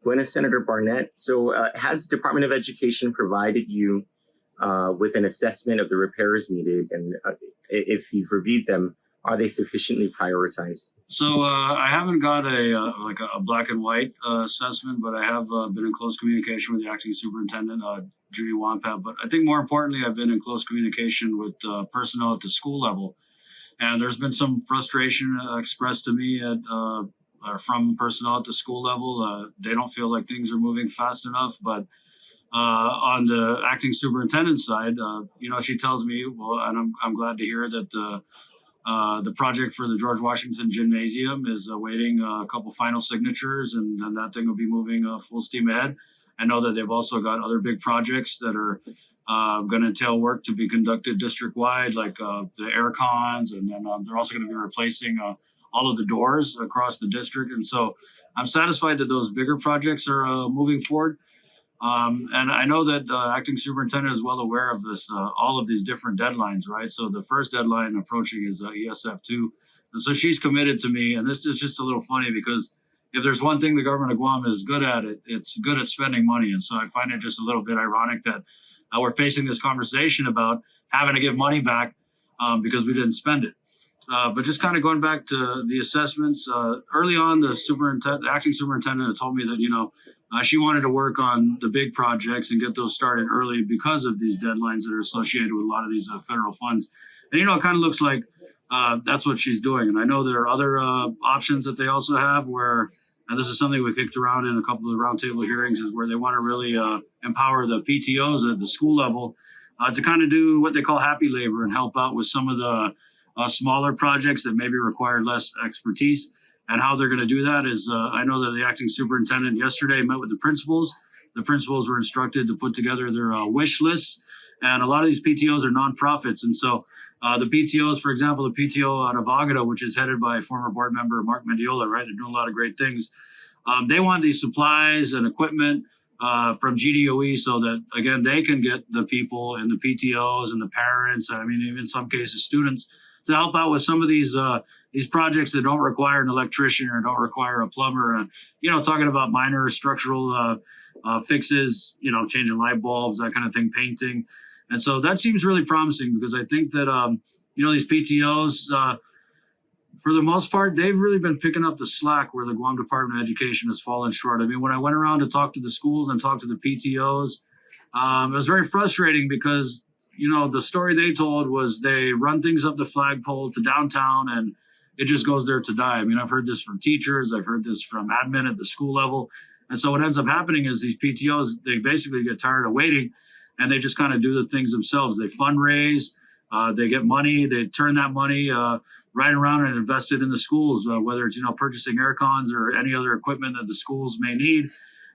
Buenas, Senator Barnett. So has Department of Education provided you with an assessment of the repairs needed? And if you've reviewed them, are they sufficiently prioritized? So I haven't got a black and white assessment, but I have been in close communication with the acting superintendent, Judy Wampat. But I think more importantly, I've been in close communication with personnel at the school level. And there's been some frustration expressed to me from personnel at the school level. They don't feel like things are moving fast enough. But on the acting superintendent side, she tells me, well, and I'm glad to hear that the project for the George Washington Gymnasium is awaiting a couple final signatures, and then that thing will be moving full steam ahead. I know that they've also got other big projects that are going to entail work to be conducted district-wide, like the air cons, and then they're also going to be replacing all of the doors across the district. And so I'm satisfied that those bigger projects are moving forward. And I know that acting superintendent is well aware of this, all of these different deadlines, right? So the first deadline approaching is ESF2. And so she's committed to me. And this is just a little funny because if there's one thing the government of Guam is good at, it's good at spending money. And so I find it just a little bit ironic that we're facing this conversation about having to give money back because we didn't spend it. But just kind of going back to the assessments, early on, the acting superintendent told me that, she wanted to work on the big projects and get those started early because of these deadlines that are associated with a lot of these federal funds. And, it kind of looks like that's what she's doing. And I know there are other options that they also have where, and this is something we kicked around in a couple of the roundtable hearings, is where they want to really empower the PTOs at the school level to kind of do what they call happy labor and help out with some of the smaller projects that maybe require less expertise. And how they're going to do that is I know that the acting superintendent yesterday met with the principals. The principals were instructed to put together their wish lists. And a lot of these PTOs are nonprofits. And so the PTOs, for example, the PTO out of Agata, which is headed by former board member Mark Mendiola, right? They're doing a lot of great things. They want these supplies and equipment from GDOE so that, again, they can get the people and the PTOs and the parents, I mean, even in some cases, students, to help out with some of these projects that don't require an electrician or don't require a plumber. And, talking about minor structural fixes, changing light bulbs, that kind of thing, painting. And so that seems really promising because I think that, these PTOs, for the most part, they've really been picking up the slack where the Guam Department of Education has fallen short. I mean, when I went around to talk to the schools and talk to the PTOs, it was very frustrating because, the story they told was they run things up the flagpole to downtown and it just goes there to die. I mean, I've heard this from teachers. I've heard this from admin at the school level. And so what ends up happening is these PTOs, they basically get tired of waiting and they just kind of do the things themselves. They fundraise, they get money, they turn that money right around and invest it in the schools, whether it's, purchasing air cons or any other equipment that the schools may need.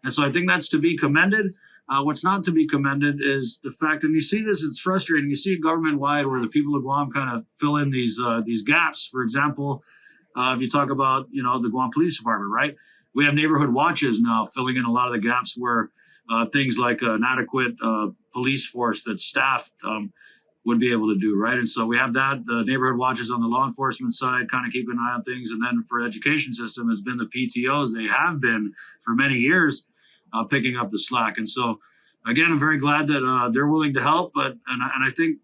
And so I think that's to be commended. What's not to be commended is the fact, and you see this, it's frustrating. You see it government-wide where the people of Guam kind of fill in these gaps. For example, if you talk about, the Guam Police Department, right? We have neighborhood watches now filling in a lot of the gaps where things like an adequate police force that's staffed would be able to do, right? And so we have that. The neighborhood watches on the law enforcement side kind of keep an eye on things. And then for education system has been the PTOs. They have been for many years picking up the slack. And so, again, I'm very glad that they're willing to help. But I think,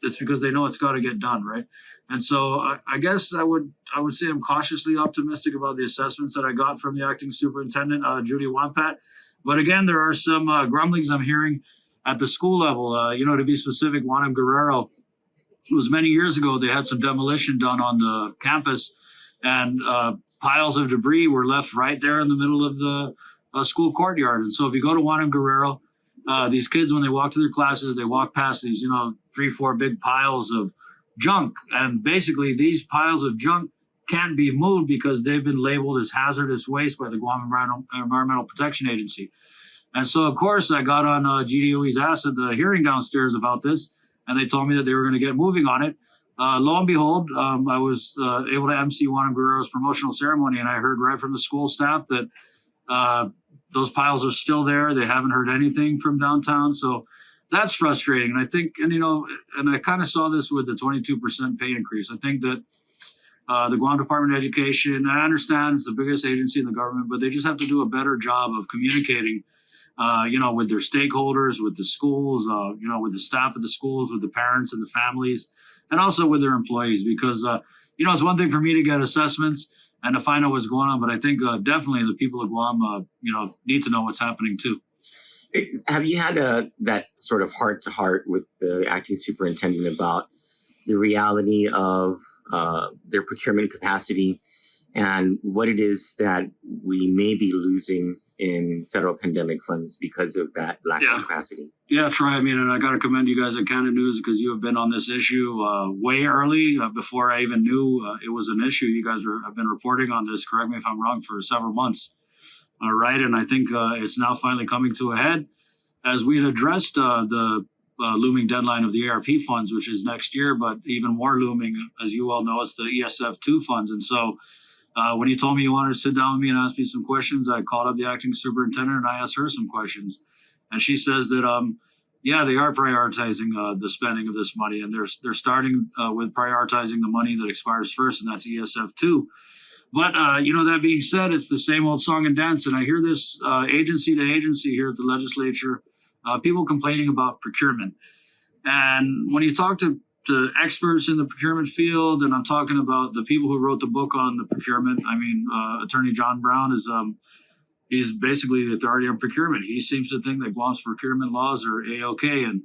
it's because they know it's got to get done, right? And so I guess I would say I'm cautiously optimistic about the assessments that I got from the acting superintendent, Judy Wampat. But again, there are some grumblings I'm hearing at the school level. To be specific, Juan Guerrero, it was many years ago, they had some demolition done on the campus and piles of debris were left right there in the middle of the school courtyard. And so if you go to Juan Guerrero, these kids, when they walk to their classes, they walk past these, 3-4 big piles of junk. And basically these piles of junk can't be moved because they've been labeled as hazardous waste by the Guam Environmental Protection Agency. And so, of course, I got on GDOE's ass at the hearing downstairs about this, and they told me that they were going to get moving on it. Lo and behold, I was able to MC Juan Guerrero's promotional ceremony, and I heard right from the school staff that those piles are still there. They haven't heard anything from downtown. So that's frustrating. And I think, and I kind of saw this with the 22% pay increase. I think that the Guam Department of Education, I understand it's the biggest agency in the government, but they just have to do a better job of communicating, with their stakeholders, with the schools, with the staff of the schools, with the parents and the families, and also with their employees. Because, it's one thing for me to get assessments and to find out what's going on, but I think definitely the people of Guam, need to know what's happening too. Have you had that sort of heart-to-heart with the acting superintendent about the reality of their procurement capacity and what it is that we may be losing in federal pandemic funds because of that lack of capacity? Yeah, Troy. I mean, and I got to commend you guys at Kandit News because you have been on this issue way early, before I even knew it was an issue. You guys have been reporting on this, correct me if I'm wrong, for several months. All right. And I think it's now finally coming to a head as we had addressed the looming deadline of the ARP funds, which is next year, but even more looming, as you all know, it's the ESF2 funds. And so when you told me you wanted to sit down with me and ask me some questions, I called up the acting superintendent and I asked her some questions. And she says that, they are prioritizing the spending of this money. And they're starting with prioritizing the money that expires first, and that's ESF2. But, that being said, it's the same old song and dance. And I hear this agency to agency here at the legislature, people complaining about procurement. And when you talk to experts in the procurement field, and I'm talking about the people who wrote the book on the procurement, I mean, Attorney John Brown is he's basically the authority on procurement. He seems to think that Guam's procurement laws are A-OK. And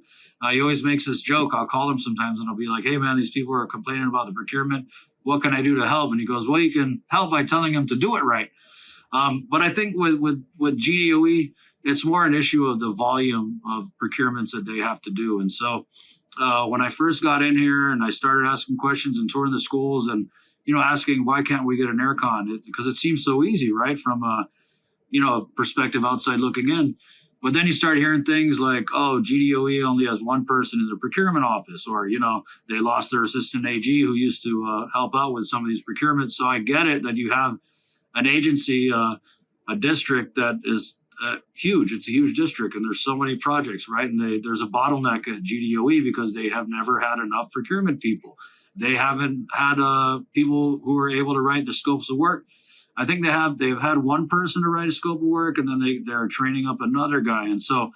he always makes this joke. I'll call him sometimes and I'll be like, hey, man, these people are complaining about the procurement. What can I do to help? And he goes, well, you can help by telling them to do it right. But I think with GDOE, it's more an issue of the volume of procurements that they have to do. And so when I first got in here and I started asking questions and touring the schools and, asking why can't we get an aircon? Because it seems so easy, right? From a perspective outside looking in. But then you start hearing things like, oh, GDOE only has one person in the procurement office, or, they lost their assistant AG who used to help out with some of these procurements. So I get it that you have an agency, a district that is huge. It's a huge district and there's so many projects, right? And there's a bottleneck at GDOE because they have never had enough procurement people. They haven't had people who are able to write the scopes of work. I think they've had one person to write a scope of work, and then they're training up another guy. And so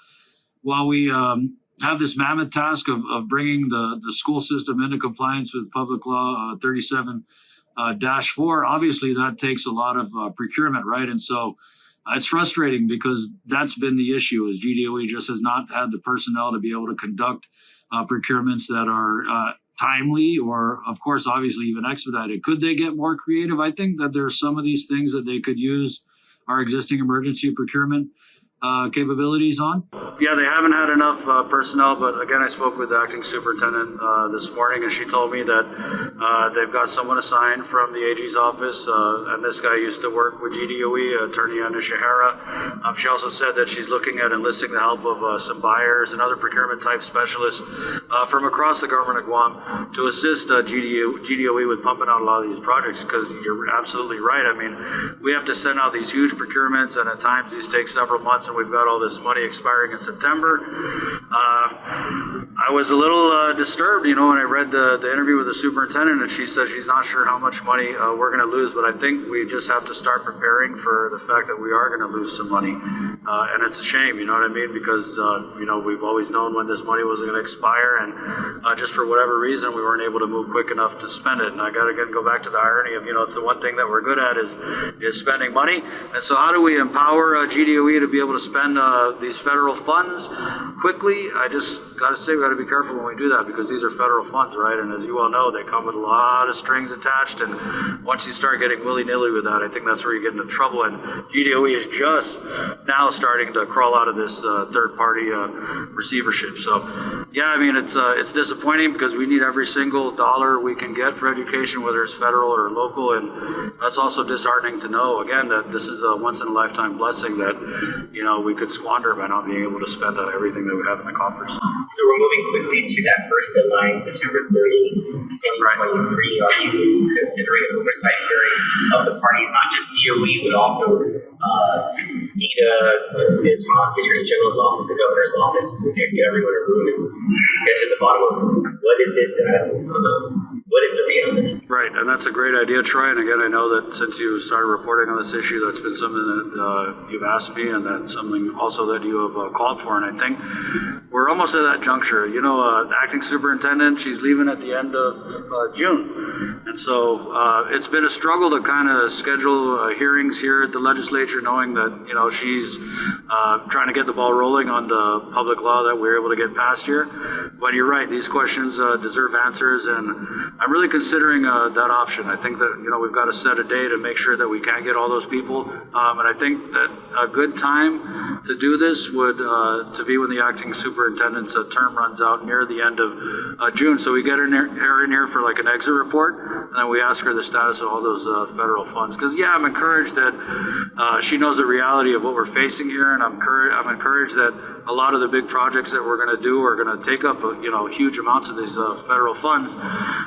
while we have this mammoth task of bringing the school system into compliance with Public Law 37-4, obviously that takes a lot of procurement, right? And so it's frustrating because that's been the issue, is GDOE just has not had the personnel to be able to conduct procurements that are timely or, of course, obviously even expedited. Could they get more creative? I think that there's some of these things that they could use our existing emergency procurement capabilities on. Yeah, they haven't had enough personnel, but again, I spoke with the acting superintendent this morning, and she told me that they've got someone assigned from the AG's office, and this guy used to work with GDOE, Attorney Anishihara. She also said that she's looking at enlisting the help of some buyers and other procurement type specialists from across the government of Guam to assist GDOE with pumping out a lot of these projects, because you're absolutely right. I mean, we have to send out these huge procurements, and at times these take several months, and we've got all this money expiring in September. I was a little disturbed, when I read the interview with the superintendent, and she said she's not sure how much money we're going to lose, but I think we just have to start preparing for the fact that we are going to lose some money. And it's a shame, you know what I mean? Because, we've always known when this money was going to expire, and just for whatever reason, we weren't able to move quick enough to spend it. And I got to again go back to the irony of, it's the one thing that we're good at is spending money. And so how do we empower GDOE to be able to spend these federal funds quickly? I just got to say we got to be careful when we do that, because these are federal funds, right? And as you all know, they come with a lot of strings attached, and once you start getting willy-nilly with that, I think that's where you get into trouble. And GDOE is just now starting to crawl out of this third-party receivership. So yeah, I mean, it's disappointing because we need every single dollar we can get for education, whether it's federal or local, and that's also disheartening to know, again, that this is a once-in-a-lifetime blessing that we could squander by not being able to spend everything that we have in the coffers. So we're moving quickly to that first deadline, September 30, 2023. Are you considering an oversight hearing of the parties, not just DOE, but also NEDA, the Attorney General's office, the Governor's office, get everyone in a room and get to the bottom of what is it that what is the reality? Right, and that's a great idea, Troy. And again, I know that since you started reporting on this issue, that's been something that you've asked me, and that's something also that you have called for. And I think we're almost at that juncture. You know, the acting superintendent, she's leaving at the end of June. And so it's been a struggle to kind of schedule hearings here at the legislature, knowing that, you know, she's trying to get the ball rolling on the public law that we're able to get passed here. But you're right, these questions deserve answers, and I'm really considering that option. I think that, you know, we've got to set a day to make sure that we can get all those people. And I think that a good time to do this would to be when the acting superintendent's term runs out near the end of June. So we get her in here for like an exit report, and then we ask her the status of all those federal funds. Because yeah, I'm encouraged that she knows the reality of what we're facing here, and I'm encouraged that a lot of the big projects that we're going to do are going to take up, you know, huge amounts of these federal funds.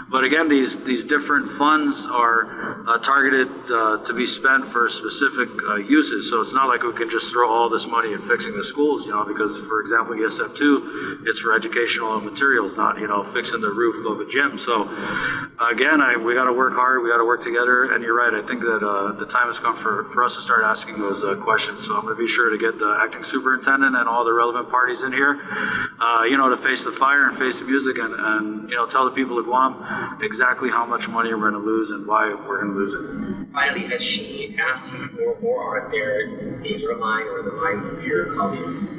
But again, these different funds are targeted to be spent for specific uses. So it's not like we can just throw all this money in fixing the schools, you know, because for example, ESF2, it's for educational materials, not, you know, fixing the roof of a gym. So again, we got to work hard, we got to work together. And you're right, I think that the time has come for us to start asking those questions. So I'm going to be sure to get the acting superintendent and all the relevant parties in here, you know, to face the fire and face the music, and you know, tell the people of Guam exactly how much money we're going to lose and why we're going to lose it. Finally, has she asked you for, or are there, in your mind or the mind of your colleagues,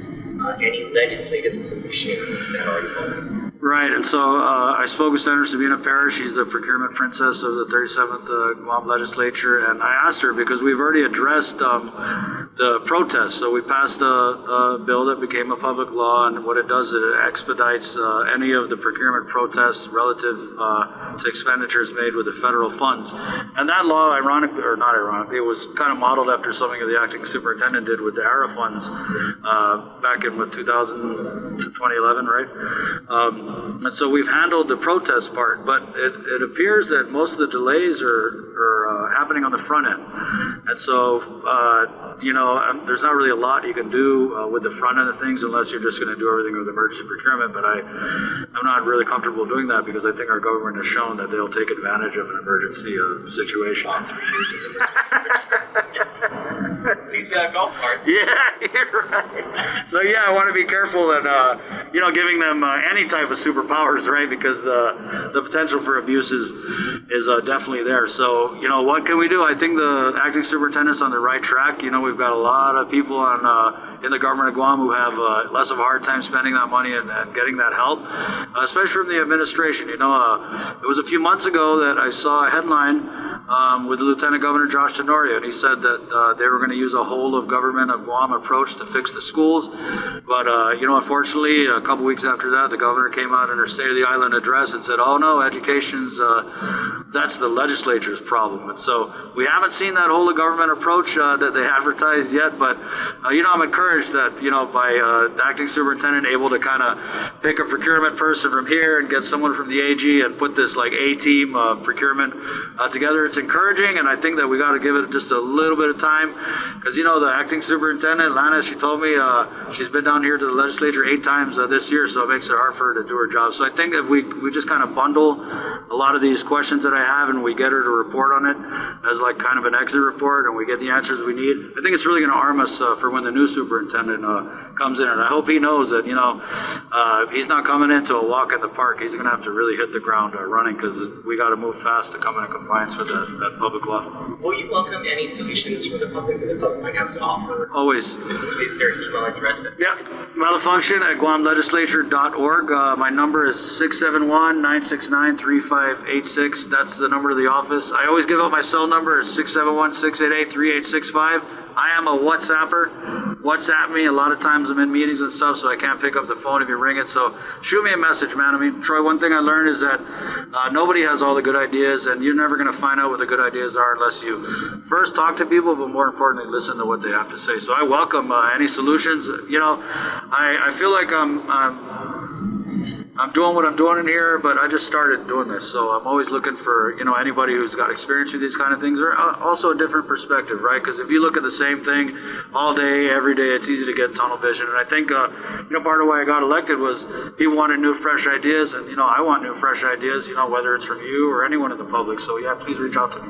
any legislative solutions that are involved? Right, and so I spoke with Senator Sabina Parrish. She's the procurement princess of the 37th Guam legislature, and I asked her because we've already addressed the protests. So we passed a bill that became a public law, and what it does is it expedites any of the procurement protests relative to expenditures made with the federal funds. And that law, ironically, or not ironically, it was kind of modeled after something that the acting superintendent did with the ARA funds back in 2011, right? And so we've handled the protest part, but it appears that most of the delays are happening on the front end. And so, you know, there's not really a lot you can do with the front end of things unless you're just going to do everything with emergency procurement. But I'm not really comfortable doing that because I think our government has shown that they'll take advantage of an emergency situation. At least we have golf carts. Yeah, you're right. So yeah, I want to be careful that you know, giving them any type of superpowers, right? Because the potential for abuse is definitely there. So you know, what can we do? I think the acting superintendent's on the right track. You know, we've got a lot of people in the government of Guam who have less of a hard time spending that money and getting that help, especially from the administration. You know, it was a few months ago that I saw a headline with Lieutenant Governor Josh Tenorio, and he said that they were going to use a whole of government of Guam approach to fix the schools. But, you know, unfortunately, a couple weeks after that, the governor came out in her State of the Island address and said, oh no, education's, that's the legislature's problem. And so we haven't seen that whole of government approach that they advertised yet, but, you know, I'm encouraged that, you know, by the acting superintendent able to kind of pick a procurement person from here and get someone from the AG and put this like A-team procurement together. It's encouraging, and I think that we got to give it just a little bit of time, because you know, the acting superintendent Lana, she told me she's been down here to the legislature 8 times this year, so it makes it hard for her to do her job. So I think if we just kind of bundle a lot of these questions that I have and we get her to report on it as like kind of an exit report, and we get the answers we need, I think it's really going to arm us for when the new superintendent comes in. And I hope he knows that, you know, he's not coming into a walk in the park. He's going to have to really hit the ground running, because we got to move fast to come into compliance with that public law. Will you welcome any solutions from the public that the public might have to offer? Always. Is there an email address? Yeah, malfunction@guamlegislature.org. My number is 671-969-3586. That's the number to the office. I always give out my cell number. It's 671-688-3865. I am a WhatsApper. WhatsApp me. A lot of times I'm in meetings and stuff, so I can't pick up the phone if you ring it. So shoot me a message, man. I mean, Troy, one thing I learned is that nobody has all the good ideas, and you're never going to find out what the good ideas are unless you first talk to people, but more importantly, listen to what they have to say. So I welcome any solutions. You know, I feel like I'm I'm doing what I'm doing in here, but I just started doing this, so I'm always looking for, you know, anybody who's got experience with these kind of things, or also a different perspective, right? Because if you look at the same thing all day, every day, it's easy to get tunnel vision. And I think, you know, part of why I got elected was people wanted new, fresh ideas, and, you know, I want new, fresh ideas, you know, whether it's from you or anyone in the public. So, yeah, please reach out to me.